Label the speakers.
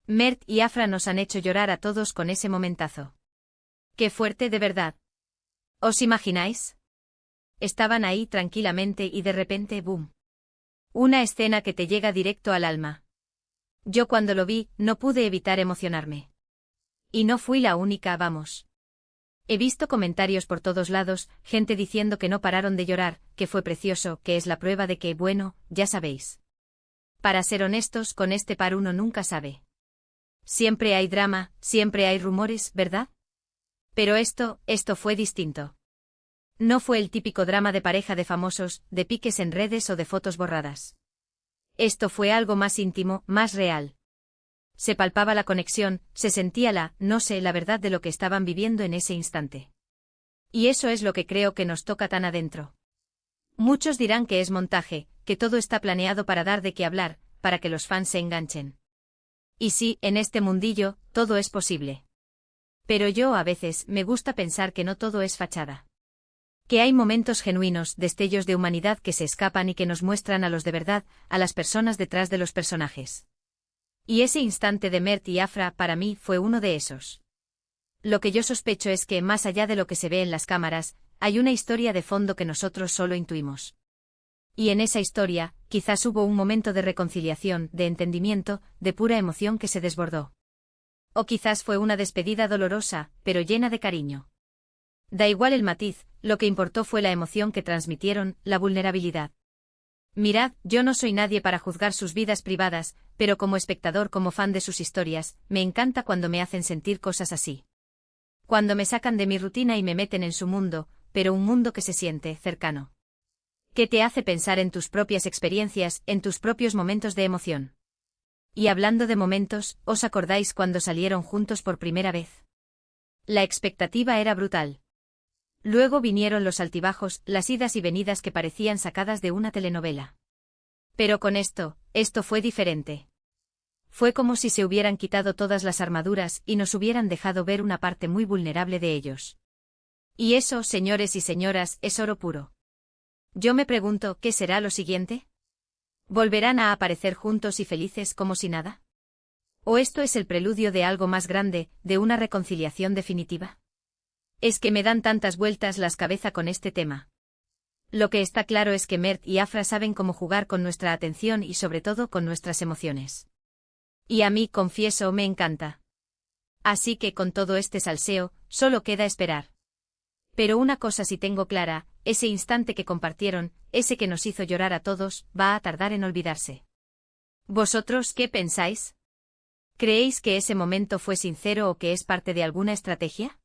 Speaker 1: Mert y Afra nos han hecho llorar a todos con ese momentazo. ¡Qué fuerte de verdad! ¿Os imagináis? Estaban ahí tranquilamente y de repente ¡boom! Una escena que te llega directo al alma. Yo cuando lo vi, no pude evitar emocionarme. Y no fui la única, vamos. He visto comentarios por todos lados, gente diciendo que no pararon de llorar, que fue precioso, que es la prueba de que, bueno, ya sabéis. Para ser honestos, con este par uno nunca sabe. Siempre hay drama, siempre hay rumores, ¿verdad? Pero esto fue distinto. No fue el típico drama de pareja de famosos, de piques en redes o de fotos borradas. Esto fue algo más íntimo, más real. Se palpaba la conexión, se sentía no sé, la verdad de lo que estaban viviendo en ese instante. Y eso es lo que creo que nos toca tan adentro. Muchos dirán que es montaje, que todo está planeado para dar de qué hablar, para que los fans se enganchen. Y sí, en este mundillo, todo es posible. Pero yo a veces me gusta pensar que no todo es fachada. Que hay momentos genuinos, destellos de humanidad que se escapan y que nos muestran a los de verdad, a las personas detrás de los personajes. Y ese instante de Mert y Afra para mí fue uno de esos. Lo que yo sospecho es que, más allá de lo que se ve en las cámaras, hay una historia de fondo que nosotros solo intuimos. Y en esa historia, quizás hubo un momento de reconciliación, de entendimiento, de pura emoción que se desbordó. O quizás fue una despedida dolorosa, pero llena de cariño. Da igual el matiz, lo que importó fue la emoción que transmitieron, la vulnerabilidad. Mirad, yo no soy nadie para juzgar sus vidas privadas, pero como espectador, como fan de sus historias, me encanta cuando me hacen sentir cosas así. Cuando me sacan de mi rutina y me meten en su mundo, pero un mundo que se siente cercano. Que te hace pensar en tus propias experiencias, en tus propios momentos de emoción. Y hablando de momentos, ¿os acordáis cuando salieron juntos por primera vez? La expectativa era brutal. Luego vinieron los altibajos, las idas y venidas que parecían sacadas de una telenovela. Pero con esto fue diferente. Fue como si se hubieran quitado todas las armaduras y nos hubieran dejado ver una parte muy vulnerable de ellos. Y eso, señores y señoras, es oro puro. Yo me pregunto, ¿qué será lo siguiente? ¿Volverán a aparecer juntos y felices como si nada? ¿O esto es el preludio de algo más grande, de una reconciliación definitiva? Es que me dan tantas vueltas la cabeza con este tema. Lo que está claro es que Mert y Afra saben cómo jugar con nuestra atención y sobre todo con nuestras emociones. Y a mí, confieso, me encanta. Así que con todo este salseo, solo queda esperar. Pero una cosa sí tengo clara, ese instante que compartieron, ese que nos hizo llorar a todos, va a tardar en olvidarse. ¿Vosotros qué pensáis? ¿Creéis que ese momento fue sincero o que es parte de alguna estrategia?